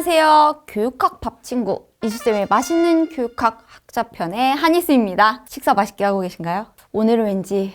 안녕하세요. 교육학 밥친구 이수쌤의 맛있는 교육학 학자편의 한이수입니다. 식사 맛있게 하고 계신가요? 오늘은 왠지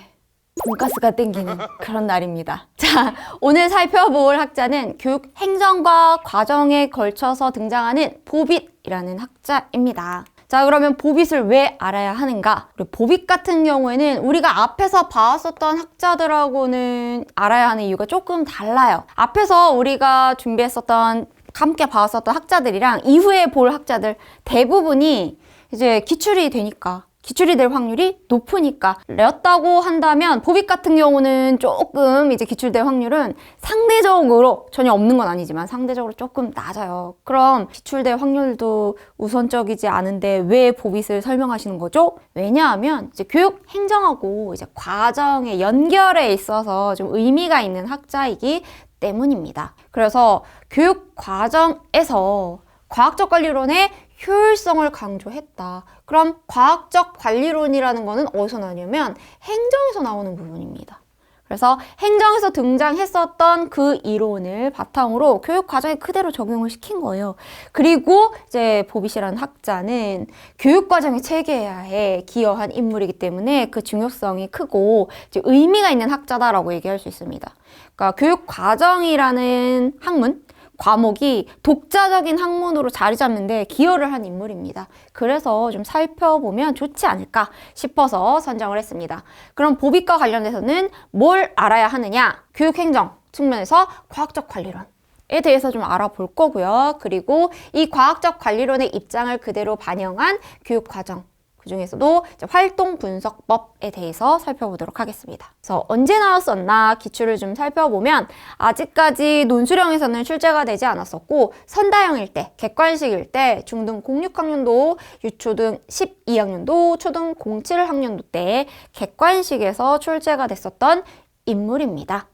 돈가스가 땡기는 그런 날입니다. 자, 오늘 살펴볼 학자는 교육 행정과 과정에 걸쳐서 등장하는 보빗이라는 학자입니다. 자, 그러면 보빗을 왜 알아야 하는가? 보빗 같은 경우에는 우리가 앞에서 봐왔었던 학자들하고는 알아야 하는 이유가 조금 달라요. 앞에서 우리가 준비했었던 함께 봐왔었던 학자들이랑 이후에 볼 학자들 대부분이 이제 기출이 되니까 기출이 될 확률이 높으니까 였다고 한다면 보빗 같은 경우는 조금 이제 기출될 확률은 상대적으로 전혀 없는 건 아니지만 상대적으로 조금 낮아요. 그럼 기출될 확률도 우선적이지 않은데 왜 보빗을 설명하시는 거죠? 왜냐하면 이제 교육 행정하고 이제 과정의 연결에 있어서 좀 의미가 있는 학자이기 때문입니다. 그래서 교육 과정에서 과학적 관리론의 효율성을 강조했다. 그럼 과학적 관리론이라는 거는 어디서 나오냐면 행정에서 나오는 부분입니다. 그래서 행정에서 등장했었던 그 이론을 바탕으로 교육 과정에 그대로 적용을 시킨 거예요. 그리고 이제 보빗이라는 학자는 교육 과정의 체계화에 기여한 인물이기 때문에 그 중요성이 크고 이제 의미가 있는 학자다라고 얘기할 수 있습니다. 그러니까 교육 과정이라는 학문, 과목이 독자적인 학문으로 자리 잡는데 기여를 한 인물입니다. 그래서 좀 살펴보면 좋지 않을까 싶어서 선정을 했습니다. 그럼 보빗과 관련해서는 뭘 알아야 하느냐? 교육행정 측면에서 과학적 관리론에 대해서 좀 알아볼 거고요. 그리고 이 과학적 관리론의 입장을 그대로 반영한 교육과정, 그 중에서도 활동분석법에 대해서 살펴보도록 하겠습니다. 그래서 언제 나왔었나 기출을 좀 살펴보면 아직까지 논술형에서는 출제가 되지 않았었고 선다형일 때, 객관식일 때 중등 06학년도, 유초등 12학년도, 초등 07학년도 때 객관식에서 출제가 됐었던 인물입니다.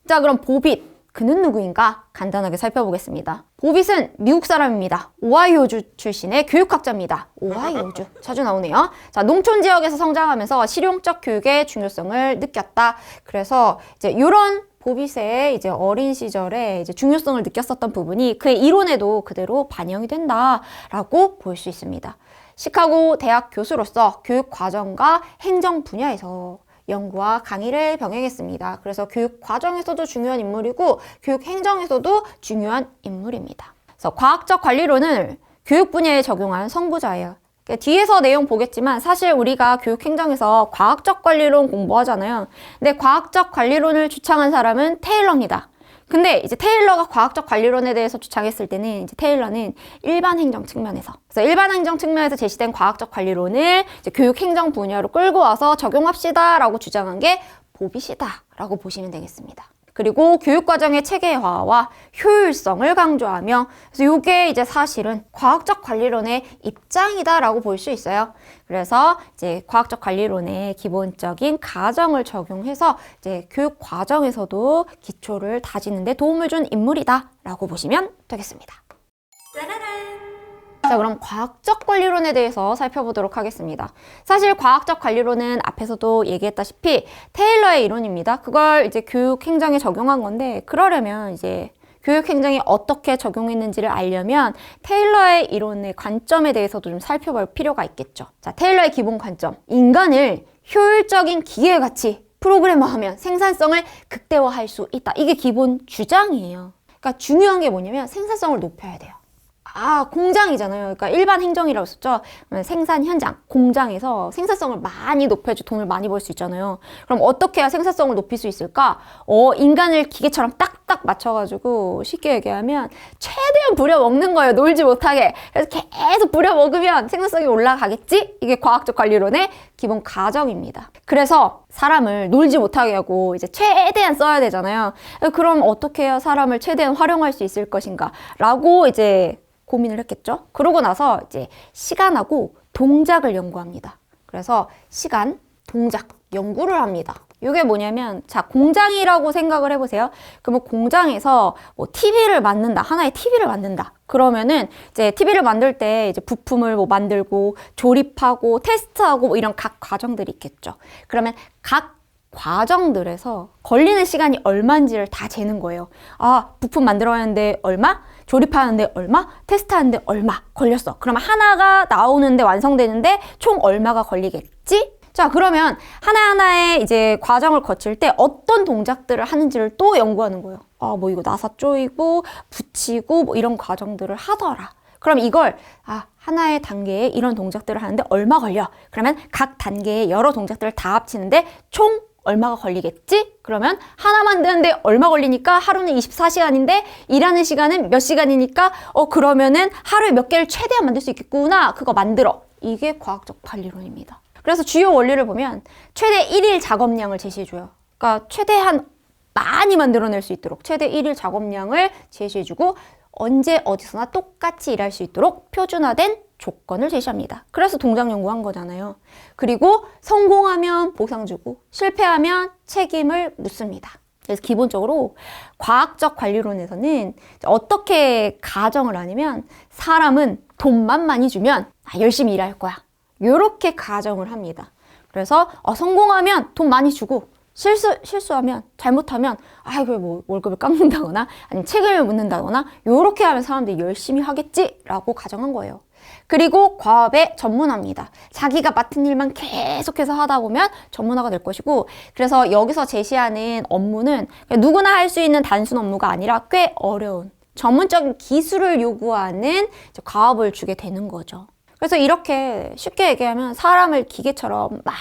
자, 그럼 보빗. 그는 누구인가? 간단하게 살펴보겠습니다. 보빗은 미국 사람입니다. 오하이오주 출신의 교육학자입니다. 오하이오주. 자주 나오네요. 자, 농촌 지역에서 성장하면서 실용적 교육의 중요성을 느꼈다. 그래서 이제 이런 보빗의 이제 어린 시절에 이제 중요성을 느꼈었던 부분이 그의 이론에도 그대로 반영이 된다라고 볼 수 있습니다. 시카고 대학 교수로서 교육 과정과 행정 분야에서 연구와 강의를 병행했습니다. 그래서 교육 과정에서도 중요한 인물이고 교육 행정에서도 중요한 인물입니다. 그래서 과학적 관리론을 교육 분야에 적용한 선구자예요. 뒤에서 내용 보겠지만 사실 우리가 교육 행정에서 과학적 관리론 공부하잖아요. 근데 과학적 관리론을 주창한 사람은 테일러입니다. 근데 이제 테일러가 과학적 관리론에 대해서 주창했을 때는 이제 테일러는 일반 행정 측면에서, 그래서 일반 행정 측면에서 제시된 과학적 관리론을 이제 교육 행정 분야로 끌고 와서 적용합시다라고 주장한 게 보빗이다라고 보시면 되겠습니다. 그리고 교육과정의 체계화와 효율성을 강조하며 그래서 이게 이제 사실은 과학적 관리론의 입장이다라고 볼 수 있어요. 그래서 이제 과학적 관리론의 기본적인 가정을 적용해서 이제 교육 과정에서도 기초를 다지는 데 도움을 준 인물이다라고 보시면 되겠습니다. 짜라란! 자, 그럼 과학적 관리론에 대해서 살펴보도록 하겠습니다. 사실 과학적 관리론은 앞에서도 얘기했다시피 테일러의 이론입니다. 그걸 이제 교육 행정에 적용한 건데 그러려면 이제 교육 행정에 어떻게 적용했는지를 알려면 테일러의 이론의 관점에 대해서도 좀 살펴볼 필요가 있겠죠. 자, 테일러의 기본 관점. 인간을 효율적인 기계같이 프로그래머하면 생산성을 극대화할 수 있다. 이게 기본 주장이에요. 그러니까 중요한 게 뭐냐면 생산성을 높여야 돼요. 공장이잖아요. 그러니까 일반 행정이라고 썼죠. 생산 현장, 공장에서 생산성을 많이 높여야지 돈을 많이 벌 수 있잖아요. 그럼 어떻게 해야 생산성을 높일 수 있을까? 인간을 기계처럼 딱딱 맞춰가지고 쉽게 얘기하면 최대한 부려먹는 거예요. 놀지 못하게. 그래서 계속 부려먹으면 생산성이 올라가겠지? 이게 과학적 관리론의 기본 가정입니다. 그래서 사람을 놀지 못하게 하고 이제 최대한 써야 되잖아요. 그럼 어떻게 해야 사람을 최대한 활용할 수 있을 것인가? 라고 이제 고민을 했겠죠. 그러고 나서 이제 시간하고 동작을 연구합니다. 그래서 시간, 동작 연구를 합니다. 이게 뭐냐면 자, 공장이라고 생각을 해보세요. 그러면 공장에서 뭐 TV를 만든다. 하나의 TV를 만든다. 그러면은 이제 TV를 만들 때 이제 부품을 뭐 만들고 조립하고 테스트하고 뭐 이런 각 과정들이 있겠죠. 그러면 각 과정들에서 걸리는 시간이 얼마인지를 다 재는 거예요. 아, 부품 만들어야하는데 얼마? 조립하는데 얼마? 테스트하는데 얼마 걸렸어. 그러면 하나가 나오는데 완성되는데 총 얼마가 걸리겠지? 자, 그러면 하나하나의 이제 과정을 거칠 때 어떤 동작들을 하는지를 또 연구하는 거예요. 아, 뭐 이거 나사 조이고 붙이고 뭐 이런 과정들을 하더라. 그럼 이걸 하나의 단계에 이런 동작들을 하는데 얼마 걸려? 그러면 각 단계의 여러 동작들을 다 합치는데 총 얼마가 걸리겠지? 그러면 하나 만드는데 얼마 걸리니까 하루는 24시간인데 일하는 시간은 몇 시간이니까 그러면은 하루에 몇 개를 최대한 만들 수 있겠구나. 그거 만들어. 이게 과학적 관리론입니다. 그래서 주요 원리를 보면 최대 1일 작업량을 제시해줘요. 그러니까 최대한 많이 만들어낼 수 있도록 최대 1일 작업량을 제시해주고 언제 어디서나 똑같이 일할 수 있도록 표준화된 조건을 제시합니다. 그래서 동작 연구한 거잖아요. 그리고 성공하면 보상 주고 실패하면 책임을 묻습니다. 그래서 기본적으로 과학적 관리론에서는 어떻게 가정을 하냐면 사람은 돈만 많이 주면 열심히 일할 거야. 이렇게 가정을 합니다. 그래서 성공하면 돈 많이 주고 실수하면 잘못하면 이걸 뭐 월급을 깎는다거나 아니면 책임을 묻는다거나 이렇게 하면 사람들이 열심히 하겠지라고 가정한 거예요. 그리고 과업의 전문화입니다. 자기가 맡은 일만 계속해서 하다 보면 전문화가 될 것이고 그래서 여기서 제시하는 업무는 누구나 할 수 있는 단순 업무가 아니라 꽤 어려운 전문적인 기술을 요구하는 과업을 주게 되는 거죠. 그래서 이렇게 쉽게 얘기하면 사람을 기계처럼 막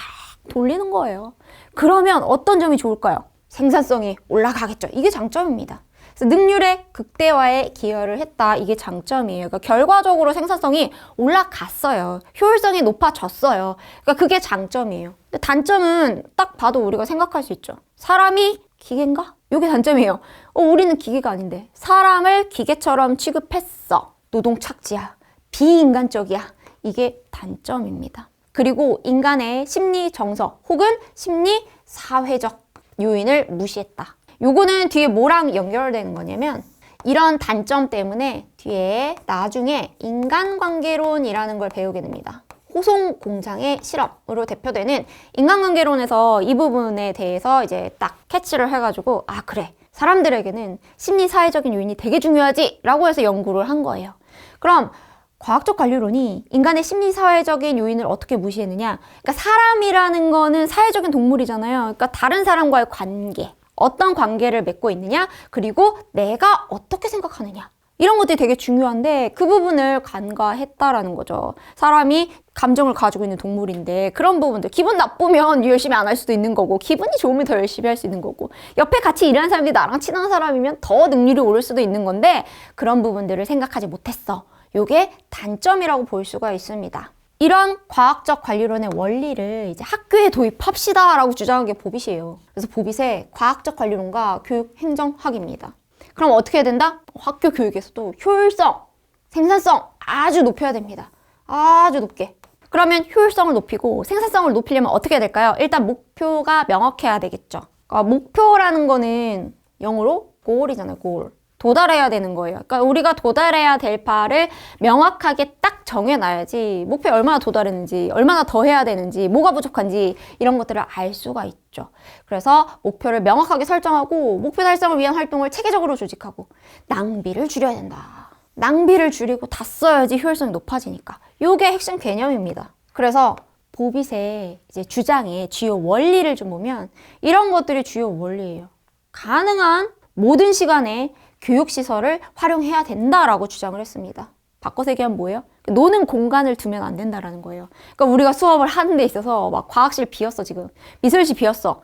돌리는 거예요. 그러면 어떤 점이 좋을까요? 생산성이 올라가겠죠. 이게 장점입니다. 그래서 능률의 극대화에 기여를 했다. 이게 장점이에요. 그러니까 결과적으로 생산성이 올라갔어요. 효율성이 높아졌어요. 그러니까 그게 장점이에요. 근데 단점은 딱 봐도 우리가 생각할 수 있죠. 사람이 기계인가? 이게 단점이에요. 우리는 기계가 아닌데 사람을 기계처럼 취급했어. 노동 착지야. 비인간적이야. 이게 단점입니다. 그리고 인간의 심리 정서 혹은 심리 사회적 요인을 무시했다. 요거는 뒤에 뭐랑 연결되는 거냐면 이런 단점 때문에 뒤에 나중에 인간관계론이라는 걸 배우게 됩니다. 호송 공장의 실험으로 대표되는 인간관계론에서 이 부분에 대해서 이제 딱 캐치를 해가지고 그래 사람들에게는 심리 사회적인 요인이 되게 중요하지 라고 해서 연구를 한 거예요. 그럼 과학적 관리론이 인간의 심리사회적인 요인을 어떻게 무시했느냐? 그러니까 사람이라는 거는 사회적인 동물이잖아요. 그러니까 다른 사람과의 관계, 어떤 관계를 맺고 있느냐? 그리고 내가 어떻게 생각하느냐? 이런 것들이 되게 중요한데 그 부분을 간과했다라는 거죠. 사람이 감정을 가지고 있는 동물인데 그런 부분들 기분 나쁘면 열심히 안 할 수도 있는 거고 기분이 좋으면 더 열심히 할 수 있는 거고 옆에 같이 일하는 사람들이 나랑 친한 사람이면 더 능률이 오를 수도 있는 건데 그런 부분들을 생각하지 못했어. 요게 단점이라고 볼 수가 있습니다. 이런 과학적 관리론의 원리를 이제 학교에 도입합시다 라고 주장한 게 보빗이에요. 그래서 보빗의 과학적 관리론과 교육행정학입니다. 그럼 어떻게 해야 된다? 학교 교육에서도 효율성, 생산성 아주 높여야 됩니다. 아주 높게. 그러면 효율성을 높이고 생산성을 높이려면 어떻게 해야 될까요? 일단 목표가 명확해야 되겠죠. 그러니까 목표라는 거는 영어로 goal이잖아요. goal. 도달해야 되는 거예요. 그러니까 우리가 도달해야 될 바를 명확하게 딱 정해놔야지 목표에 얼마나 도달했는지, 얼마나 더 해야 되는지, 뭐가 부족한지 이런 것들을 알 수가 있죠. 그래서 목표를 명확하게 설정하고 목표 달성을 위한 활동을 체계적으로 조직하고 낭비를 줄여야 된다. 낭비를 줄이고 다 써야지 효율성이 높아지니까. 이게 핵심 개념입니다. 그래서 보빗의 이제 주장의 주요 원리를 좀 보면 이런 것들이 주요 원리예요. 가능한 모든 시간에 교육시설을 활용해야 된다라고 주장을 했습니다. 바꿔서 얘기하면 뭐예요? 노는 공간을 두면 안 된다라는 거예요. 그러니까 우리가 수업을 하는 데 있어서 막 과학실 비었어 지금. 미술실 비었어.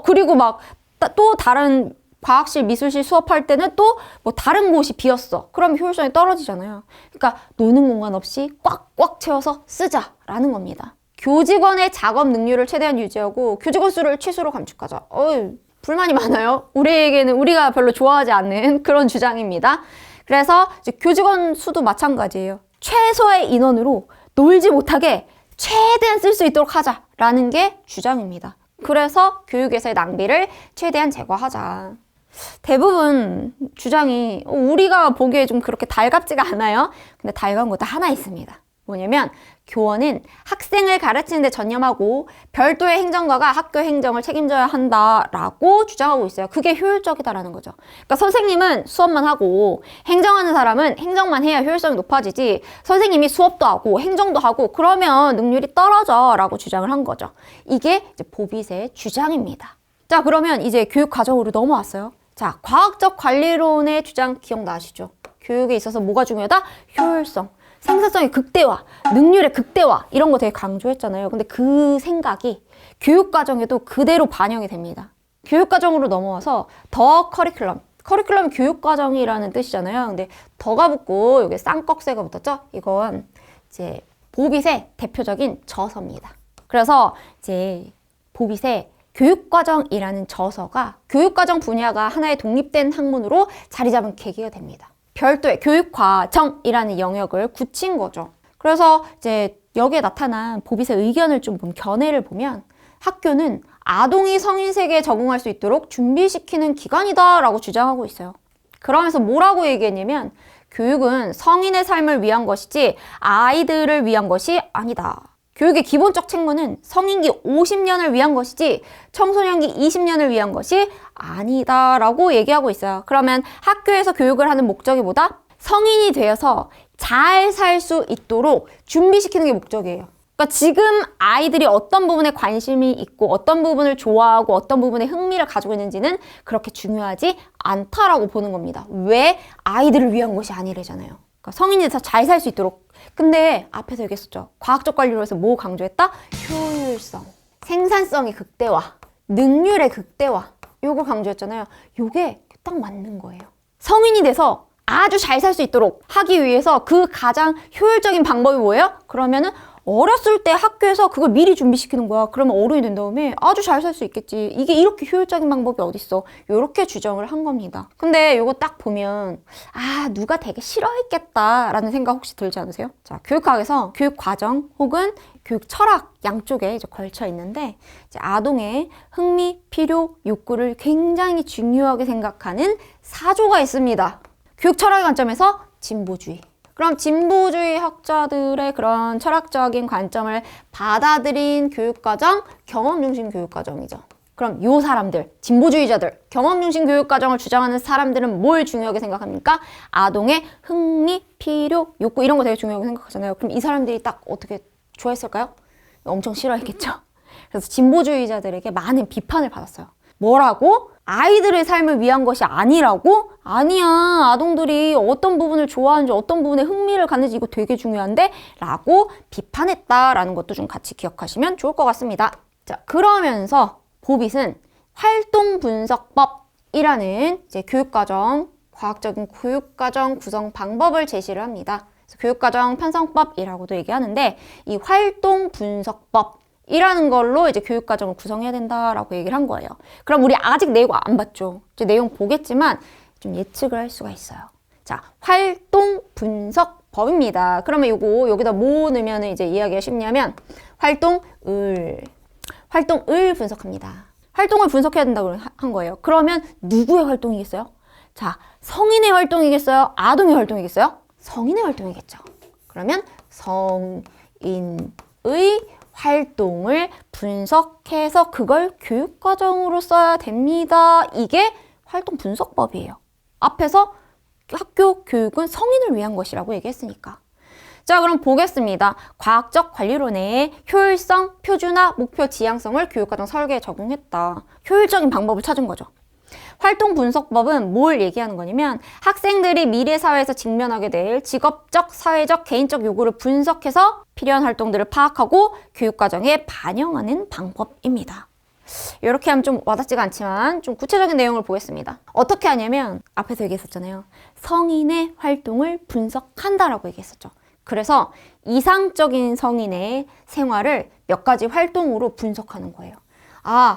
그리고 막 또 다른 과학실, 미술실 수업할 때는 또 뭐 다른 곳이 비었어. 그럼 효율성이 떨어지잖아요. 그러니까 노는 공간 없이 꽉꽉 채워서 쓰자라는 겁니다. 교직원의 작업 능률을 최대한 유지하고 교직원 수를 최소로 감축하자. 불만이 많아요. 우리가 별로 좋아하지 않는 그런 주장입니다. 그래서 이제 교직원 수도 마찬가지예요. 최소의 인원으로 놀지 못하게 최대한 쓸 수 있도록 하자라는 게 주장입니다. 그래서 교육에서의 낭비를 최대한 제거하자. 대부분 주장이 우리가 보기에 좀 그렇게 달갑지가 않아요. 근데 달가운 것도 하나 있습니다. 뭐냐면 교원은 학생을 가르치는 데 전념하고 별도의 행정가가 학교 행정을 책임져야 한다라고 주장하고 있어요. 그게 효율적이다라는 거죠. 그러니까 선생님은 수업만 하고 행정하는 사람은 행정만 해야 효율성이 높아지지, 선생님이 수업도 하고 행정도 하고 그러면 능률이 떨어져라고 주장을 한 거죠. 이게 이제 보빗의 주장입니다. 자, 그러면 이제 교육 과정으로 넘어왔어요. 자, 과학적 관리론의 주장 기억나시죠? 교육에 있어서 뭐가 중요하다? 효율성. 생산성의 극대화, 능률의 극대화 이런 거 되게 강조했잖아요. 근데 그 생각이 교육과정에도 그대로 반영이 됩니다. 교육과정으로 넘어와서 더 커리큘럼. 커리큘럼이 교육과정이라는 뜻이잖아요. 근데 더가 붙고 여기 쌍꺽쇠가 붙었죠? 이건 이제 보빗의 대표적인 저서입니다. 그래서 이제 보빗의 교육과정이라는 저서가 교육과정 분야가 하나의 독립된 학문으로 자리 잡은 계기가 됩니다. 별도의 교육과정이라는 영역을 굳힌 거죠. 그래서 이제 여기에 나타난 보빗의 의견을 좀 견해를 보면 학교는 아동이 성인 세계에 적응할 수 있도록 준비시키는 기관이다라고 주장하고 있어요. 그러면서 뭐라고 얘기했냐면 교육은 성인의 삶을 위한 것이지 아이들을 위한 것이 아니다. 교육의 기본적 책무는 성인기 50년을 위한 것이지 청소년기 20년을 위한 것이 아니다라고 얘기하고 있어요. 그러면 학교에서 교육을 하는 목적이 뭐다? 성인이 되어서 잘 살 수 있도록 준비시키는 게 목적이에요. 그러니까 지금 아이들이 어떤 부분에 관심이 있고 어떤 부분을 좋아하고 어떤 부분에 흥미를 가지고 있는지는 그렇게 중요하지 않다라고 보는 겁니다. 왜? 아이들을 위한 것이 아니래잖아요. 그러니까 성인이 돼서 잘 살 수 있도록. 근데 앞에서 얘기했었죠. 과학적 관리로서 뭐 강조했다? 효율성, 생산성의 극대화, 능률의 극대화. 요거 강조했잖아요. 요게 딱 맞는 거예요. 성인이 돼서 아주 잘 살 수 있도록 하기 위해서 그 가장 효율적인 방법이 뭐예요? 그러면은 어렸을 때 학교에서 그걸 미리 준비시키는 거야. 그러면 어른이 된 다음에 아주 잘 살 수 있겠지. 이게 이렇게 효율적인 방법이 어딨어. 이렇게 주장을 한 겁니다. 근데 이거 딱 보면 누가 되게 싫어했겠다라는 생각 혹시 들지 않으세요? 자, 교육학에서 교육과정 혹은 교육 철학 양쪽에 이제 걸쳐 있는데 이제 아동의 흥미, 필요, 욕구를 굉장히 중요하게 생각하는 사조가 있습니다. 교육 철학의 관점에서 진보주의. 그럼 진보주의 학자들의 그런 철학적인 관점을 받아들인 교육과정, 경험중심 교육과정이죠. 그럼 요 사람들, 진보주의자들, 경험중심 교육과정을 주장하는 사람들은 뭘 중요하게 생각합니까? 아동의 흥미, 필요, 욕구 이런 거 되게 중요하게 생각하잖아요. 그럼 이 사람들이 딱 어떻게 좋아했을까요? 엄청 싫어했겠죠. 그래서 진보주의자들에게 많은 비판을 받았어요. 뭐라고? 아이들의 삶을 위한 것이 아니라고? 아니야. 아동들이 어떤 부분을 좋아하는지 어떤 부분에 흥미를 갖는지 이거 되게 중요한데? 라고 비판했다라는 것도 좀 같이 기억하시면 좋을 것 같습니다. 자, 그러면서 보빗은 활동분석법이라는 이제 교육과정, 과학적인 교육과정 구성 방법을 제시를 합니다. 그래서 교육과정 편성법이라고도 얘기하는데 이 활동분석법 이라는 걸로 이제 교육과정을 구성해야 된다라고 얘기를 한 거예요. 그럼 우리 아직 내용 안 봤죠? 이제 내용 보겠지만 좀 예측을 할 수가 있어요. 자, 활동분석법입니다. 그러면 요거 여기다 뭐 넣으면 이제 이해하기가 쉽냐면 활동을 분석합니다. 활동을 분석해야 된다고 한 거예요. 그러면 누구의 활동이겠어요? 자, 성인의 활동이겠어요? 아동의 활동이겠어요? 성인의 활동이겠죠. 그러면 성인의 활동을 분석해서 그걸 교육과정으로 써야 됩니다. 이게 활동분석법이에요. 앞에서 학교 교육은 성인을 위한 것이라고 얘기했으니까. 자, 그럼 보겠습니다. 과학적 관리론의 효율성, 표준화, 목표, 지향성을 교육과정 설계에 적용했다. 효율적인 방법을 찾은 거죠. 활동분석법은 뭘 얘기하는 거냐면 학생들이 미래 사회에서 직면하게 될 직업적, 사회적, 개인적 요구를 분석해서 필요한 활동들을 파악하고 교육과정에 반영하는 방법입니다. 이렇게 하면 좀 와닿지가 않지만 좀 구체적인 내용을 보겠습니다. 어떻게 하냐면 앞에서 얘기했었잖아요. 성인의 활동을 분석한다라고 얘기했었죠. 그래서 이상적인 성인의 생활을 몇 가지 활동으로 분석하는 거예요.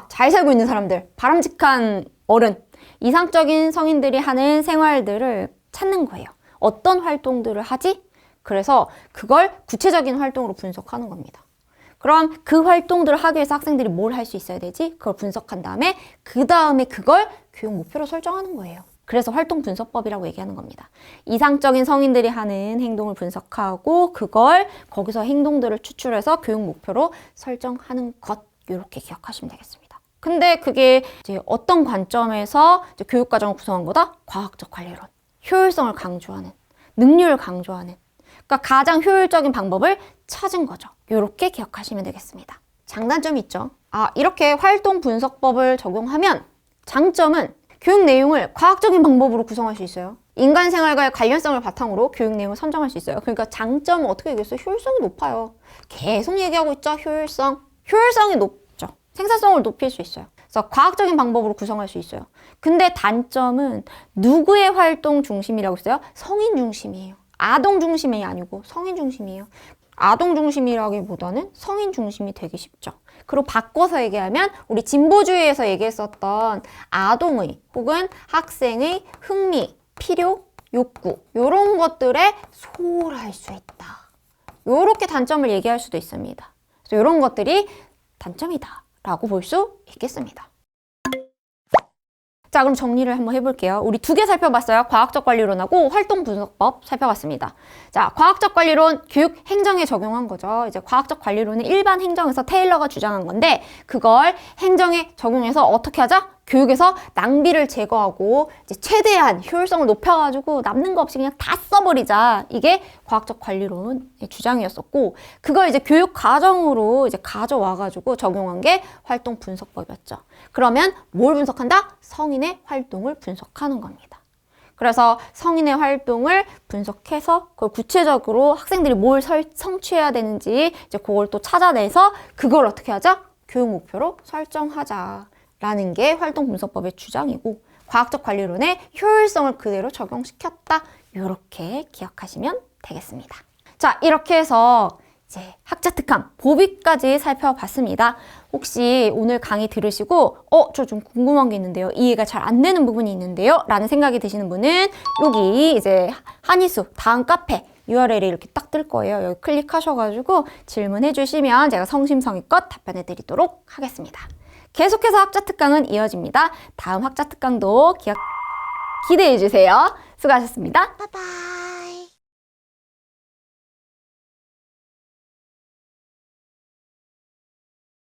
잘 살고 있는 사람들, 바람직한 어른, 이상적인 성인들이 하는 생활들을 찾는 거예요. 어떤 활동들을 하지? 그래서 그걸 구체적인 활동으로 분석하는 겁니다. 그럼 그 활동들을 하기 위해서 학생들이 뭘 할 수 있어야 되지? 그걸 분석한 다음에 그 다음에 그걸 교육 목표로 설정하는 거예요. 그래서 활동 분석법이라고 얘기하는 겁니다. 이상적인 성인들이 하는 행동을 분석하고 그걸 거기서 행동들을 추출해서 교육 목표로 설정하는 것, 이렇게 기억하시면 되겠습니다. 근데 그게 이제 어떤 관점에서 이제 교육 과정을 구성한 거다? 과학적 관리론, 효율성을 강조하는, 능률을 강조하는, 그러니까 가장 효율적인 방법을 찾은 거죠. 이렇게 기억하시면 되겠습니다. 장단점이 있죠. 이렇게 활동 분석법을 적용하면 장점은 교육 내용을 과학적인 방법으로 구성할 수 있어요. 인간 생활과의 관련성을 바탕으로 교육 내용을 선정할 수 있어요. 그러니까 장점은 어떻게 얘기했어요? 효율성이 높아요. 계속 얘기하고 있죠. 효율성이 높죠. 생산성을 높일 수 있어요. 그래서 과학적인 방법으로 구성할 수 있어요. 근데 단점은 누구의 활동 중심이라고 했어요? 성인 중심이에요. 아동 중심이 아니고 성인 중심이에요. 아동 중심이라기보다는 성인 중심이 되기 쉽죠. 그리고 바꿔서 얘기하면 우리 진보주의에서 얘기했었던 아동의 혹은 학생의 흥미, 필요, 욕구 이런 것들에 소홀할 수 있다. 이렇게 단점을 얘기할 수도 있습니다. 그래서 이런 것들이 단점이다 라고 볼 수 있겠습니다. 자, 그럼 정리를 한번 해볼게요. 우리 두 개 살펴봤어요. 과학적 관리론하고 활동 분석법 살펴봤습니다. 자, 과학적 관리론 교육 행정에 적용한 거죠. 이제 과학적 관리론은 일반 행정에서 테일러가 주장한 건데 그걸 행정에 적용해서 어떻게 하자? 교육에서 낭비를 제거하고 이제 최대한 효율성을 높여가지고 남는 거 없이 그냥 다 써버리자. 이게 과학적 관리론의 주장이었었고 그걸 이제 교육 과정으로 이제 가져와가지고 적용한 게 활동 분석법이었죠. 그러면 뭘 분석한다? 성인의 활동을 분석하는 겁니다. 그래서 성인의 활동을 분석해서 그걸 구체적으로 학생들이 뭘 성취해야 되는지 이제 그걸 또 찾아내서 그걸 어떻게 하자? 교육 목표로 설정하자. 라는 게 활동 분석법의 주장이고 과학적 관리론의 효율성을 그대로 적용시켰다. 이렇게 기억하시면 되겠습니다. 자, 이렇게 해서 이제 학자 특강 보비까지 살펴봤습니다. 혹시 오늘 강의 들으시고 저 좀 궁금한 게 있는데요. 이해가 잘 안 되는 부분이 있는데요. 라는 생각이 드시는 분은 여기 이제 한이수 다음 카페 URL이 이렇게 딱 뜰 거예요. 여기 클릭하셔가지고 질문해 주시면 제가 성심성의껏 답변해 드리도록 하겠습니다. 계속해서 학자 특강은 이어집니다. 다음 학자 특강도 기대해 주세요. 수고하셨습니다. 빠빠.